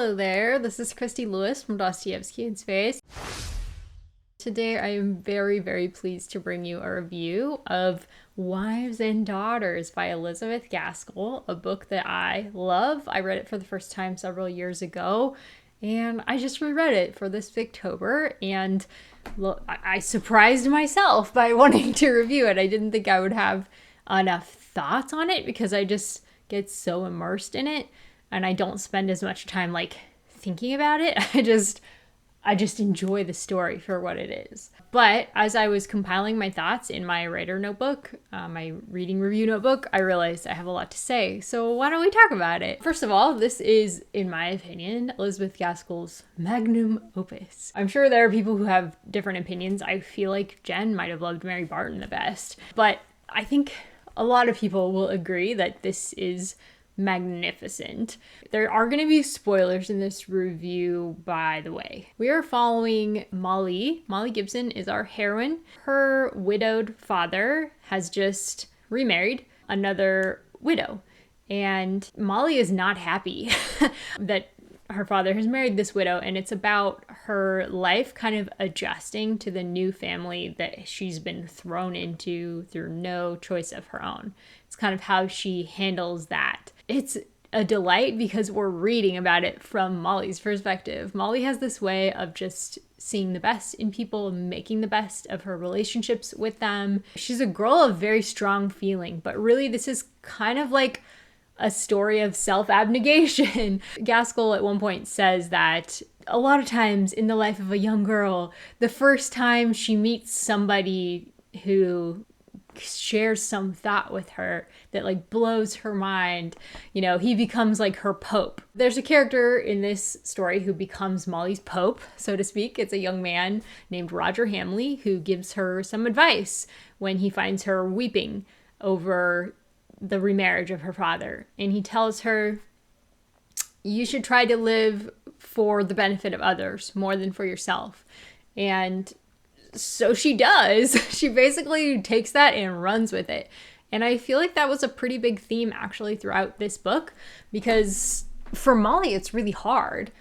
Hello there, this is Christy Lewis from Dostoevsky in Space. Today I am very, very pleased to bring you a review of Wives and Daughters by Elizabeth Gaskell, a book that I love. I read it for the first time several years ago, and I just reread it for this Victober, and look, I surprised myself by wanting to review it. I didn't think I would have enough thoughts on it because I just get so immersed in it, and I don't spend as much time thinking about it. I just enjoy the story for what it is. But as I was compiling my thoughts in my writer notebook, my reading review notebook, I realized I have a lot to say. So why don't we talk about it? First of all, this is, in my opinion, Elizabeth Gaskell's magnum opus. I'm sure there are people who have different opinions. I feel like Jen might have loved Mary Barton the best. But I think a lot of people will agree that this is magnificent. There are going to be spoilers in this review, by the way. We are following Molly. Molly Gibson is our heroine. Her widowed father has just remarried another widow, and Molly is not happy that her father has married this widow, and it's about her life kind of adjusting to the new family that she's been thrown into through no choice of her own. It's kind of how she handles that. It's a delight because we're reading about it from Molly's perspective. Molly has this way of just seeing the best in people, making the best of her relationships with them. She's a girl of very strong feeling, but really this is kind of like a story of self-abnegation. Gaskell at one point says that a lot of times in the life of a young girl, the first time she meets somebody who shares some thought with her that blows her mind, he becomes like her pope. There's a character in this story who becomes Molly's pope, so to speak. It's a young man named Roger Hamley who gives her some advice when he finds her weeping over the remarriage of her father. And he tells her, you should try to live for the benefit of others more than for yourself. And so she does. She basically takes that and runs with it. And I feel like that was a pretty big theme actually throughout this book, because for Molly, it's really hard.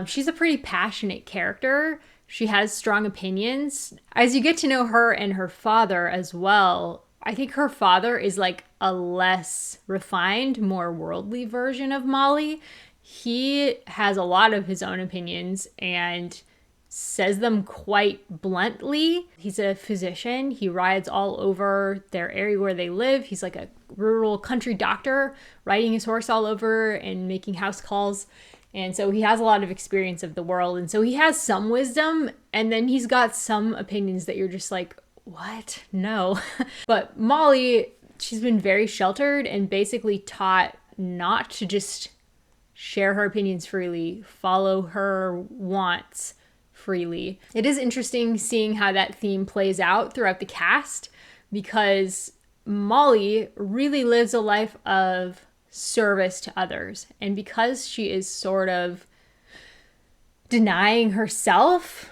She's a pretty passionate character. She has strong opinions. As you get to know her and her father as well, I think her father is like a less refined, more worldly version of Molly. He has a lot of his own opinions and says them quite bluntly. He's a physician. He rides all over their area where they live. He's like a rural country doctor, riding his horse all over and making house calls. And so he has a lot of experience of the world. And so he has some wisdom, and then he's got some opinions that you're just like, what? No. But Molly, she's been very sheltered and basically taught not to just share her opinions freely, follow her wants freely. It is interesting seeing how that theme plays out throughout the cast, because Molly really lives a life of service to others. And because she is sort of denying herself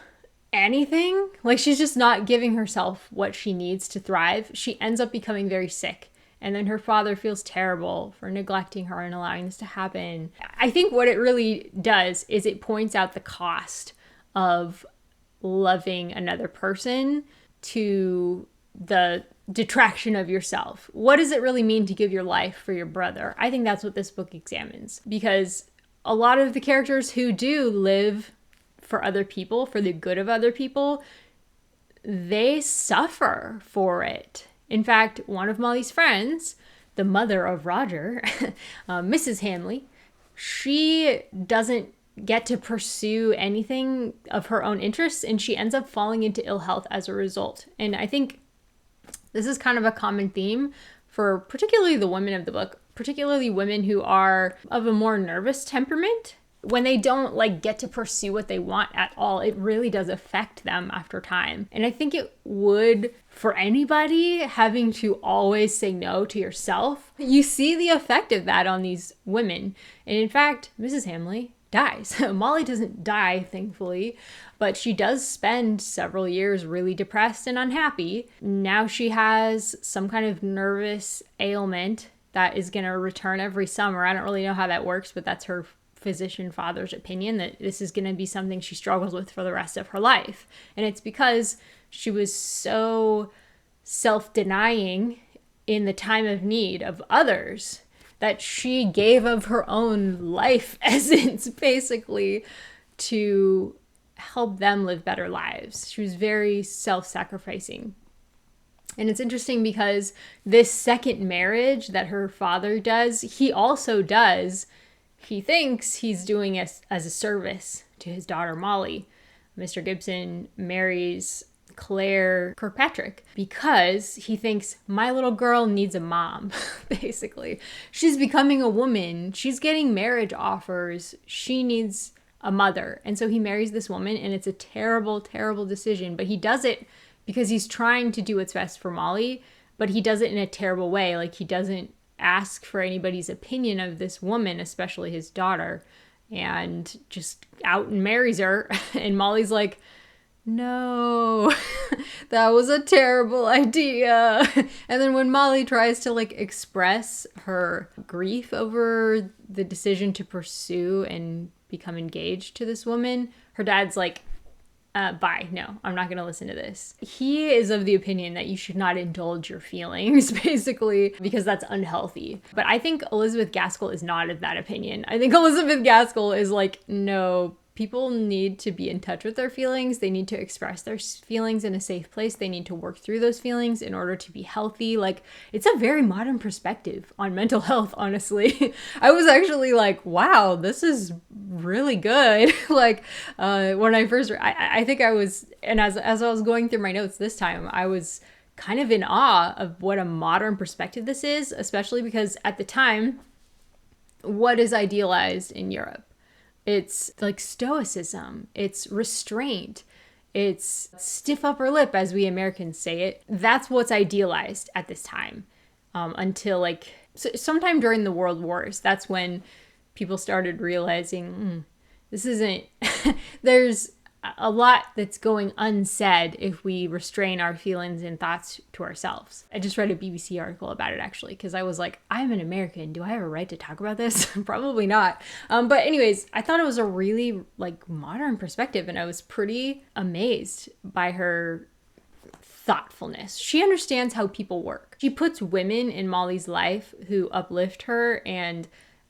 anything, she's just not giving herself what she needs to thrive, she ends up becoming very sick. And then her father feels terrible for neglecting her and allowing this to happen. I think what it really does is it points out the cost of loving another person to the detraction of yourself. What does it really mean to give your life for your brother? I think that's what this book examines, because a lot of the characters who do live for other people, for the good of other people, they suffer for it. In fact, one of Molly's friends, the mother of Roger, Mrs. Hamley, she doesn't get to pursue anything of her own interests, and she ends up falling into ill health as a result. And I think this is kind of a common theme for particularly the women of the book, particularly women who are of a more nervous temperament. When they don't get to pursue what they want at all, it really does affect them after time. And I think it would for anybody having to always say no to yourself. You see the effect of that on these women. And in fact, Mrs. Hamley dies. Molly doesn't die, thankfully, but she does spend several years really depressed and unhappy. Now she has some kind of nervous ailment that is going to return every summer. I don't really know how that works, but that's her physician father's opinion that this is going to be something she struggles with for the rest of her life. And it's because she was so self-denying in the time of need of others that she gave of her own life essence, basically, to help them live better lives. She was very self-sacrificing. And it's interesting because this second marriage that her father does, he also does. He thinks he's doing it as a service to his daughter, Molly. Mr. Gibson marries Claire Kirkpatrick because he thinks my little girl needs a mom, basically. She's becoming a woman. She's getting marriage offers. She needs a mother. And so he marries this woman, and it's a terrible, terrible decision. But he does it because he's trying to do what's best for Molly, but he does it in a terrible way. Like, he doesn't ask for anybody's opinion of this woman, especially his daughter, and just out and marries her. And Molly's like, no, that was a terrible idea. And then when Molly tries to like express her grief over the decision to pursue and become engaged to this woman, her dad's like, bye. No, I'm not going to listen to this. He is of the opinion that you should not indulge your feelings, basically, because that's unhealthy. But I think Elizabeth Gaskell is not of that opinion. I think Elizabeth Gaskell is like, no, people need to be in touch with their feelings. They need to express their feelings in a safe place. They need to work through those feelings in order to be healthy. Like, it's a very modern perspective on mental health, honestly. I was actually like, wow, this is really good. Like, when I first, I think I was, and as I was going through my notes this time, I was kind of in awe of what a modern perspective this is, especially because at the time, what is idealized in Europe? It's like stoicism, it's restraint, it's stiff upper lip, as we Americans say it. That's what's idealized at this time, until like sometime during the World Wars. That's when people started realizing, this isn't, there's a lot that's going unsaid if we restrain our feelings and thoughts to ourselves. I just read a BBC article about it, actually, because I was like, I'm an American. Do I have a right to talk about this? Probably not. But anyways, I thought it was a really like modern perspective, and I was pretty amazed by her thoughtfulness. She understands how people work. She puts women in Molly's life who uplift her and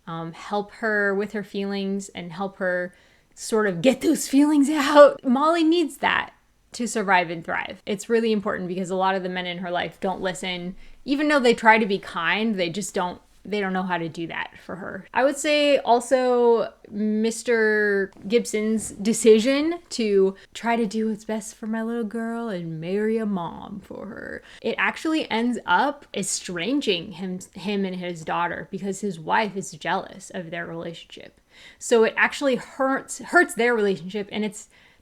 help her with her feelings and help her sort of get those feelings out. Molly needs that to survive and thrive. It's really important because a lot of the men in her life don't listen. Even though they try to be kind, they don't know how to do that for her. I would say also Mr. Gibson's decision to try to do what's best for my little girl and marry a mom for her. It actually ends up estranging him and his daughter because his wife is jealous of their relationship. So it actually hurts their relationship, and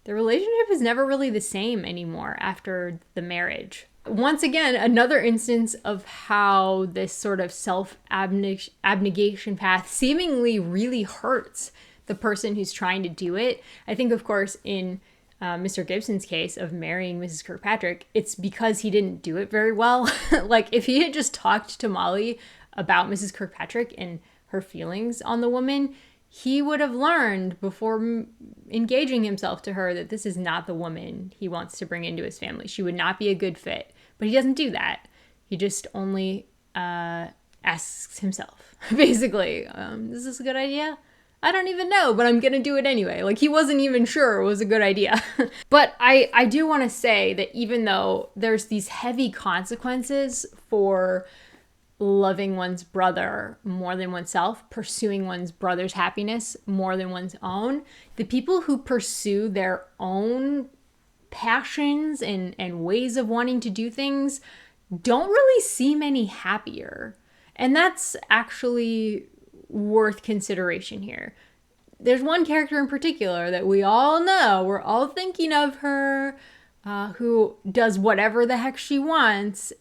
the relationship is never really the same anymore after the marriage. Once again, another instance of how this sort of self-abnegation path seemingly really hurts the person who's trying to do it. I think, of course, in Mr. Gibson's case of marrying Mrs. Kirkpatrick, it's because he didn't do it very well. Like, if he had just talked to Molly about Mrs. Kirkpatrick and her feelings on the woman, he would have learned before engaging himself to her that this is not the woman he wants to bring into his family. She would not be a good fit. But he doesn't do that. He just only asks himself, basically, is this a good idea? I don't even know, but I'm going to do it anyway. Like, he wasn't even sure it was a good idea. But I do want to say that even though there's these heavy consequences for loving one's brother more than oneself, pursuing one's brother's happiness more than one's own, the people who pursue their own passions and ways of wanting to do things don't really seem any happier. And that's actually worth consideration here. There's one character in particular that we all know, we're all thinking of her, who does whatever the heck she wants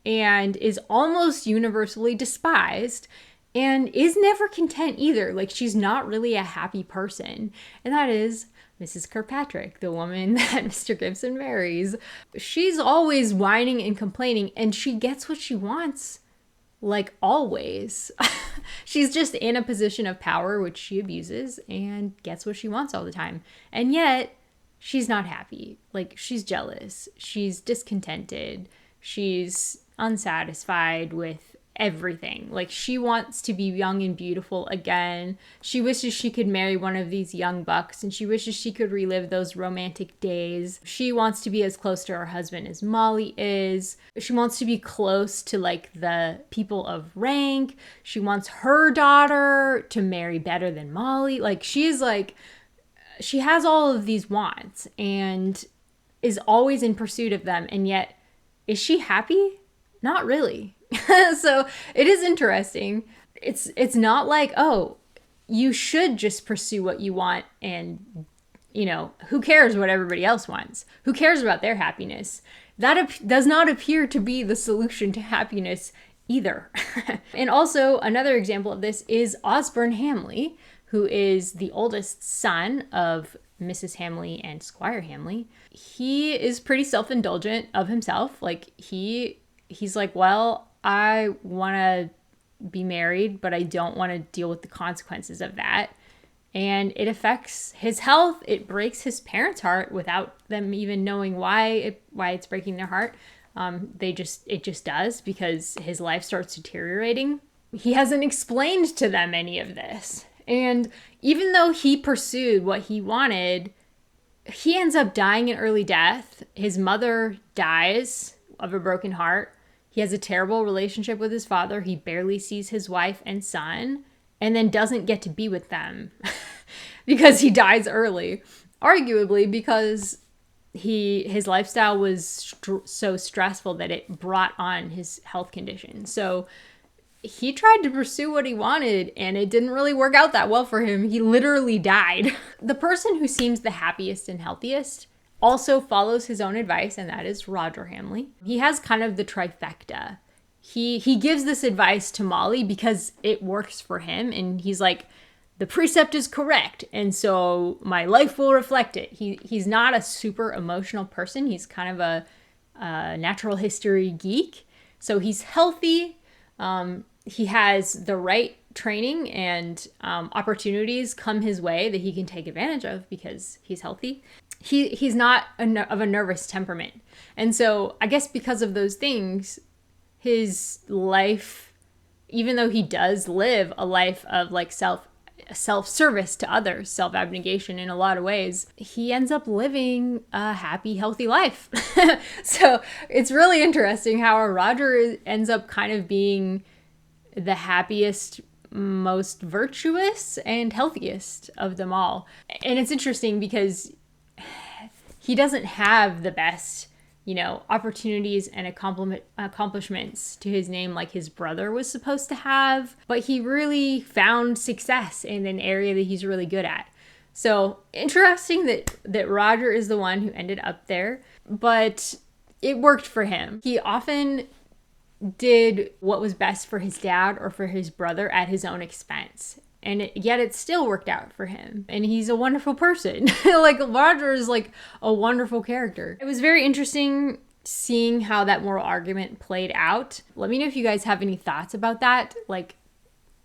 and is almost universally despised and is never content either. Like, she's not really a happy person. And that is Mrs. Kirkpatrick, the woman that Mr. Gibson marries. She's always whining and complaining, and she gets what she wants like always. She's just in a position of power, which she abuses and gets what she wants all the time. And yet, she's not happy. Like, she's jealous. She's discontented. She's unsatisfied with everything. Like, she wants to be young and beautiful again. She wishes she could marry one of these young bucks, and she wishes she could relive those romantic days. She wants to be as close to her husband as Molly is. She wants to be close to like the people of rank. She wants her daughter to marry better than Molly. Like, she has all of these wants and is always in pursuit of them, and yet is she happy? Not really. So it is interesting. It's not like, oh, you should just pursue what you want and, who cares what everybody else wants? Who cares about their happiness? That does not appear to be the solution to happiness either. And also another example of this is Osborne Hamley, who is the oldest son of Mrs. Hamley and Squire Hamley. He is pretty self-indulgent of himself. Like, he's like, well, I want to be married, but I don't want to deal with the consequences of that. And it affects his health. It breaks his parents' heart without them even knowing why it's breaking their heart. It just does, because his life starts deteriorating. He hasn't explained to them any of this. And even though he pursued what he wanted, he ends up dying an early death. His mother dies of a broken heart. He has a terrible relationship with his father. He barely sees his wife and son, and then doesn't get to be with them because he dies early. Arguably because his lifestyle was so stressful that it brought on his health condition. So he tried to pursue what he wanted, and it didn't really work out that well for him. He literally died. The person who seems the happiest and healthiest also follows his own advice, and that is Roger Hamley. He has kind of the trifecta. He gives this advice to Molly because it works for him, and he's like, the precept is correct, and so my life will reflect it. He's not a super emotional person. He's kind of a natural history geek. So he's healthy. He has the right training and opportunities come his way that he can take advantage of because he's healthy. He's not of a nervous temperament. And so I guess because of those things, his life, even though he does live a life of like self-service to others, self-abnegation in a lot of ways, he ends up living a happy, healthy life. So it's really interesting how Roger ends up kind of being the happiest, most virtuous, and healthiest of them all. And it's interesting because he doesn't have the best, opportunities and accomplishments to his name like his brother was supposed to have, but he really found success in an area that he's really good at. So interesting that Roger is the one who ended up there, but it worked for him. He often did what was best for his dad or for his brother at his own expense. And yet it still worked out for him. And he's a wonderful person. Like, Roger is like a wonderful character. It was very interesting seeing how that moral argument played out. Let me know if you guys have any thoughts about that. Like,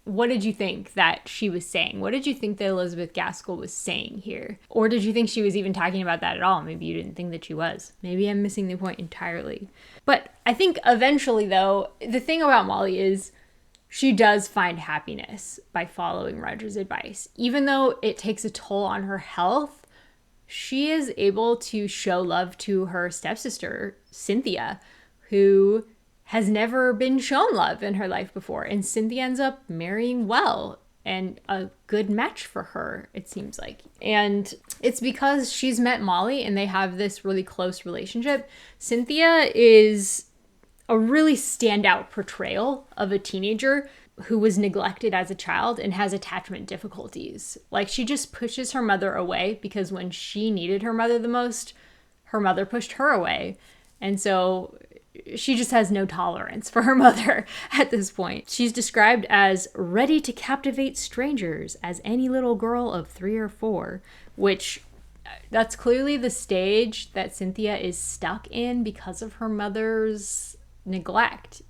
what did you think that she was saying? What did you think that Elizabeth Gaskell was saying here? Or did you think she was even talking about that at all? Maybe you didn't think that she was. Maybe I'm missing the point entirely. But I think eventually, though, the thing about Molly is she does find happiness by following Roger's advice. Even though it takes a toll on her health, she is able to show love to her stepsister, Cynthia, who has never been shown love in her life before. And Cynthia ends up marrying well, and a good match for her, it seems like. And it's because she's met Molly and they have this really close relationship. Cynthia is a really standout portrayal of a teenager who was neglected as a child and has attachment difficulties. Like, she just pushes her mother away because when she needed her mother the most, her mother pushed her away. And so she just has no tolerance for her mother at this point. She's described as ready to captivate strangers as any little girl of 3 or 4, which that's clearly the stage that Cynthia is stuck in because of her mother's neglect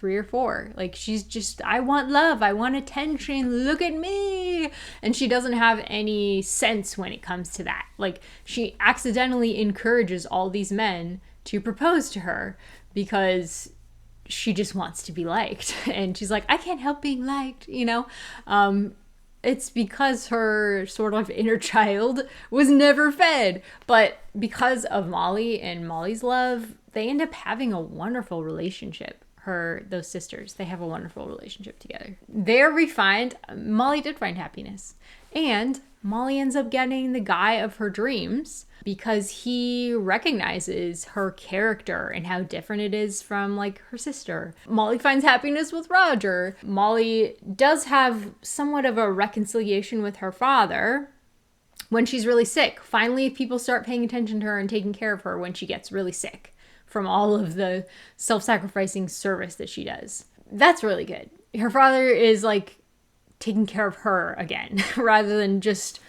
3 or 4. Like, she's just, I want love, I want attention, look at me. And she doesn't have any sense when it comes to that. Like, she accidentally encourages all these men to propose to her because she just wants to be liked. And she's like, I can't help being liked, you know? It's because her sort of inner child was never fed. But because of Molly and Molly's love, they end up having a wonderful relationship. Those sisters, they have a wonderful relationship together. They're refined. Molly did find happiness. And Molly ends up getting the guy of her dreams because he recognizes her character and how different it is from like her sister. Molly finds happiness with Roger. Molly does have somewhat of a reconciliation with her father when she's really sick. Finally, people start paying attention to her and taking care of her when she gets really sick from all of the self-sacrificing service that she does. That's really good. Her father is like taking care of her again rather than just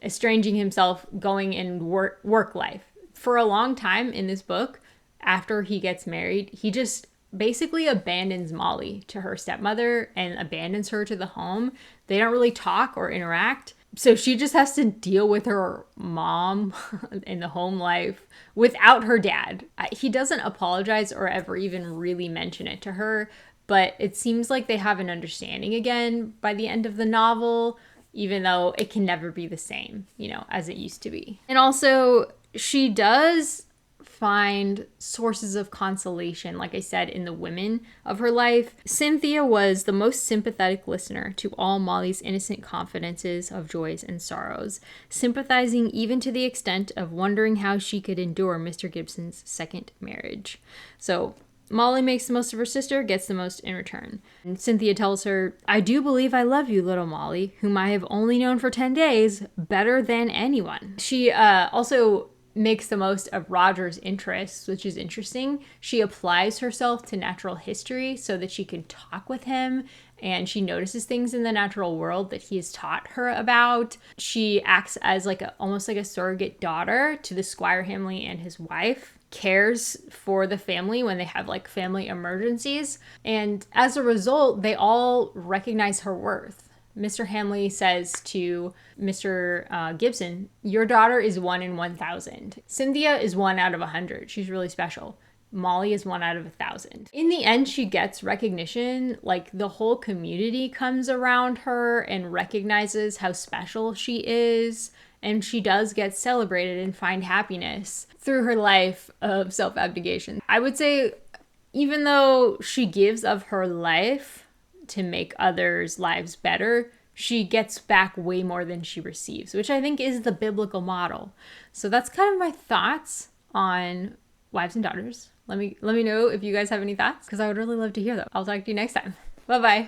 estranging himself, going in work life. For a long time in this book, after he gets married, he just basically abandons Molly to her stepmother and abandons her to the home. They don't really talk or interact. So she just has to deal with her mom in the home life without her dad. He doesn't apologize or ever even really mention it to her, but it seems like they have an understanding again by the end of the novel, even though it can never be the same, you know, as it used to be. And also, she does find sources of consolation, like I said, in the women of her life. Cynthia was the most sympathetic listener to all Molly's innocent confidences of joys and sorrows, sympathizing even to the extent of wondering how she could endure Mr. Gibson's second marriage. So Molly makes the most of her sister, gets the most in return. And Cynthia tells her, I do believe I love you, little Molly, whom I have only known for 10 days, better than anyone. She also makes the most of Roger's interests, which is interesting. She applies herself to natural history so that she can talk with him, and she notices things in the natural world that he has taught her about. She acts as almost like a surrogate daughter to the Squire Hamley and his wife, cares for the family when they have like family emergencies, and as a result, they all recognize her worth. Mr. Hamley says to Mr. Gibson, your daughter is 1 in 1,000. Cynthia is 1 out of 100. She's really special. Molly is 1 out of 1,000. In the end, she gets recognition. Like, the whole community comes around her and recognizes how special she is. And she does get celebrated and find happiness through her life of self-abnegation. I would say, even though she gives of her life to make others' lives better, she gets back way more than she receives, which I think is the biblical model. So that's kind of my thoughts on Wives and Daughters. Let me know if you guys have any thoughts, because I would really love to hear them. I'll talk to you next time. Bye-bye.